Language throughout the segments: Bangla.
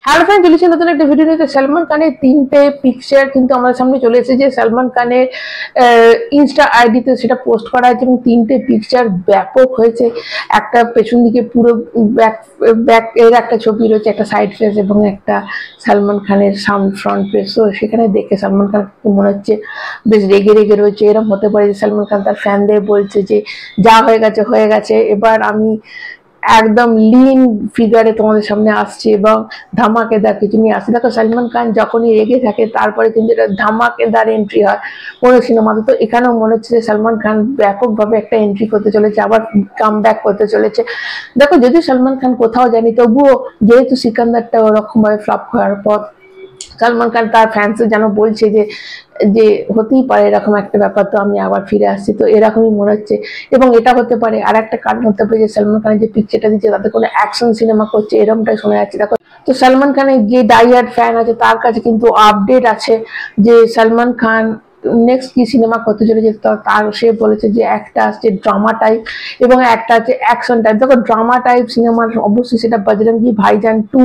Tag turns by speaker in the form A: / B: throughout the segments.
A: হ্যালো ফ্রেন্ড, চলেছি নতুন একটা ভিডিও নিতে। সালমান খানের 3টে পিকচার কিন্তু আমাদের সামনে চলে এসেছে। সালমান খানের ইনস্টা আইডিতে সেটা পোস্ট করা হয়েছে এবং 3টে পিকচার ব্যাপক হয়েছে। একটা পেছন দিকে পুরো ব্যাক ব্যাক এর একটা ছবি রয়েছে, একটা সাইড ফেস এবং একটা সালমান খানের ফ্রন্ট ফেস। তো সেখানে দেখে সালমান খান মনে হচ্ছে বেশ রেগে রেগে রয়েছে। এরকম হতে পারে যে সালমান খান তার ফ্যানদের বলছে যে যা হয়ে গেছে হয়ে গেছে, এবার আমি একদম লিন ফিগারে তোমাদের সামনে আসছে এবং ধামাকেদার কিছু নিয়ে আসছে। দেখো, সালমান খান যখনই রেগে থাকে তারপরে কিন্তু এটা ধামাকেদার এন্ট্রি হয় কোনো সিনেমাতে। তো এখানেও মনে হচ্ছে যে সালমান খান ব্যাপকভাবে একটা এন্ট্রি করতে চলেছে, আবার কাম ব্যাক করতে চলেছে। দেখো, যদি সালমান খান কোথাও জানি, তবুও যেহেতু সিকান্দারটা ওরকম ভাবে ফ্লপ হওয়ার পর সালমান খান তার ফ্যান্সে যেন বলছে যে যে হতেই পারে এরকম একটা ব্যাপার, তো আমি আবার ফিরে আসছি। তো এরকমই মনে হচ্ছে। এবং এটা হতে পারে আর একটা কারণ হতে পারে যে সালমান খানের যে পিকচারটা দিচ্ছে তাতে কোনো অ্যাকশন সিনেমা করছে এরকমটাই শোনা যাচ্ছে। দেখো, তো সালমান খানের যে ডাইহার্ড ফ্যান আছে তার কাছে কিন্তু আপডেট আছে যে সালমান খান নেক্সট কি সিনেমা করতে চলেছে। তার সে বলেছে যে একটা আছে ড্রামা টাইপ এবং একটা আছে অ্যাকশন টাইপ। দেখো, ড্রামা টাইপ সিনেমার অবশ্যই সেটা বজরঙ্গি ভাইজান 2,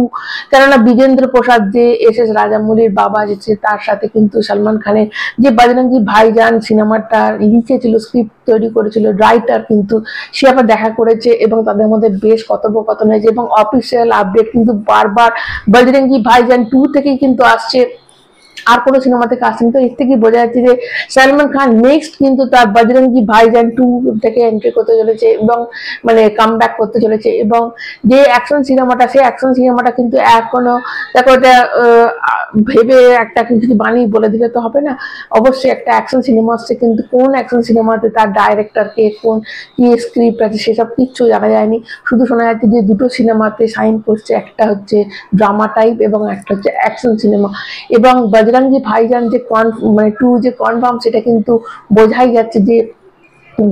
A: কেননা বিজেন্দ্র প্রসাদ যে এস রাজামৌলির বাবা যেছে তার সাথে কিন্তু সালমান খানের যে বজরঙ্গি ভাইজান সিনেমাটা লিখেছিল, স্ক্রিপ্ট তৈরি করেছিল, রাইটার কিন্তু সে আবার দেখা করেছে এবং তাদের মধ্যে বেশ কথোপকথন হয়েছে এবং অফিসিয়াল আপডেট কিন্তু বারবার বজরঙ্গি ভাইজান 2 থেকেই কিন্তু আসছে, আর কোনো সিনেমা থেকে আসেনি। তো এর থেকে বোঝা যাচ্ছে যে সালমান খান নেক্সট কিন্তু তার বজরঙ্গি ভাইজান 2 থেকে এন্ট্রি করতে চলেছে এবং মানে কাম ব্যাক করতে চলেছে। এবং যে অ্যাকশন সিনেমাটা, সেই অ্যাকশন সিনেমাটা কিন্তু এখনো দেখো, এটা ভেবে একটা কিছু বানিয়ে বলে দিলে তো হবে না। অবশ্যই একটা অ্যাকশন সিনেমা আসছে, কিন্তু কোন অ্যাকশন সিনেমাতে তার ডাইরেক্টর কে, কোন কি স্ক্রিপ্ট আছে সেসব কিচ্ছু জানা যায়নি। শুধু শোনা যাচ্ছে যে দুটো সিনেমাতে সাইন করছে, একটা হচ্ছে ড্রামা টাইপ এবং একটা হচ্ছে অ্যাকশন সিনেমা। এবং বজরঙ্গি ভাইজান যে মানে 2 যে কনফার্ম, সেটা কিন্তু বোঝাই যাচ্ছে যে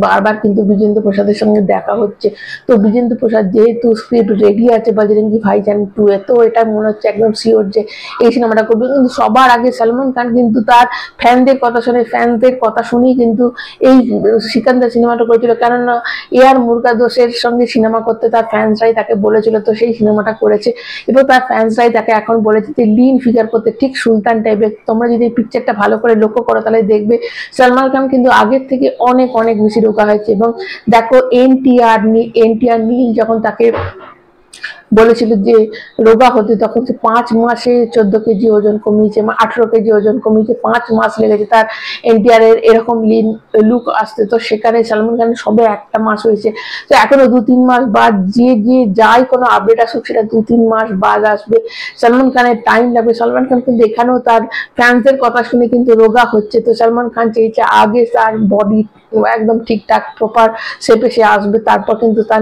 A: বারবার কিন্তু বিজেন্দ্র প্রসাদের সঙ্গে দেখা হচ্ছে। তো বিজেন্দ্র প্রসাদ যেহেতু স্ক্রিপ্ট রেডি আছে বজরঙ্গি ভাইজান 2 এ, তো এটা মনে হচ্ছে একদম শিওর যে এই সিনেমাটা করবে। কিন্তু সবার আগে সালমান খান কিন্তু তার ফ্যানদের কথা শুনেই কিন্তু এই সিকান্দার সিনেমাটা করেছিল, কেননা এআর মুরগাদোসের সঙ্গে সিনেমা করতে তার ফ্যান্সরাই তাকে বলেছিল, তো সেই সিনেমাটা করেছে। এবং তার ফ্যান্সরাই তাকে এখন বলেছে যে লিন ফিগার করতে, ঠিক সুলতান টাইপের। তোমরা যদি এই পিকচারটা ভালো করে লক্ষ্য করো তাহলে দেখবে সালমান খান কিন্তু আগের থেকে অনেক অনেক বেশি রোগা হয়েছে। এবং দেখো, এনটিআর নীল যখন তাকে বলেছিল যে রোগা হতে, তখন সে 5 মাসে 14 কেজি ওজন কমিয়েছে, 18 কেজি ওজন কমিয়েছে। 5 মাস লেগেছে তার এনটিআর এর এরকম লিন লুক আসতে। তো সেখানে সালমান খানের সবে একটা মাস হয়েছে, তো এখনো 2-3 মাস বাদ, যে যাই কোনো আপডেট আসুক সেটা 2-3 মাস বাদ আসবে। সালমান খানের টাইম লাগবে। সালমান খান কিন্তু এখানেও তার ফ্যান্সদের কথা শুনে কিন্তু রোগা হচ্ছে। তো সালমান খান চেয়েছে আগে তার বডি একদম ঠিকঠাক প্রপার শেপে সে আসবে, তারপর কিন্তু তার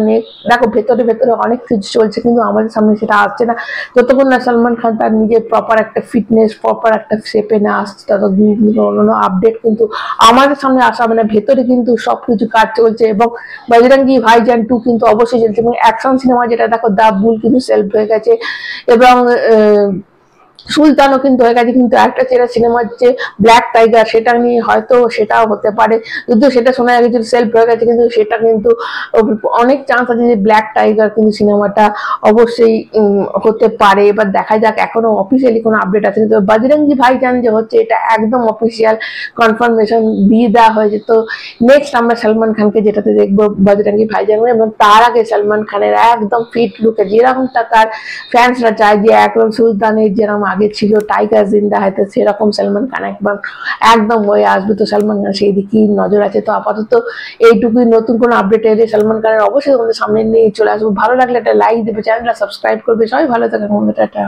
A: দেখো ভেতরে ভেতরে অনেক কিছু চলছে কিন্তু আমাদের সামনে সেটা আসছে না। যতক্ষণ না সালমান খান তার নিজের প্রপার একটা ফিটনেস, প্রপার একটা শেপে না আসছে, ততদিন কিন্তু অন্যান্য আপডেট কিন্তু আমাদের সামনে আসা হবে না। ভেতরে কিন্তু সবকিছু কাজ চলছে এবং বজরঙ্গি ভাইজান 2 কিন্তু অবশ্যই চলছে। এবং অ্যাকশন সিনেমা যেটা দেখো, দা বুল কিন্তু সেলফ হয়ে গেছে এবং সুলতানও কিন্তু হয়ে গেছে। কিন্তু একটা চেরা সিনেমা হচ্ছে ব্ল্যাক টাইগার, সেটা নিয়ে হয়তো সেটাও হতে পারে, যদিও সেটা শোনা গেছে সেলফ হয়ে গেছে, কিন্তু সেটা কিন্তু অনেক চান্স আছে যে ব্ল্যাক টাইগার কিন্তু সিনেমাটা অবশ্যই হতে পারে। এবার দেখা যাক, এখনো অফিসিয়ালি কোনো আপডেট আছে কিন্তু বজরঙ্গি ভাইজান যে হচ্ছে এটা একদম অফিসিয়াল কনফার্মেশন দিয়ে দেওয়া হয়েছে। তো নেক্সট আমরা সালমান খানকে যেটাতে দেখবো বজরঙ্গি ভাইজান, এবং তার আগে সালমান খানের একদম ফিট লুকে যেরকমটা তার ফ্যান্সরা চায় যে একদম সুলতানের যেরকম আগে ছিল টাইগার জিন্দা হয়তো, সেরকম সালমান খান একবার একদম হয়ে আসবে। তো সালমান খান সেই দিকেই নজর আছে। তো আপাতত এইটুকুই। নতুন কোনো আপডেট এলে সালমান খানের অবশ্যই তোমাদের সামনে নিয়ে চলে আসবো। ভালো লাগলে একটা লাইক দেবে, চ্যানেলটা সাবস্ক্রাইব করবে। সবাই ভালো থাকবে, টাটা।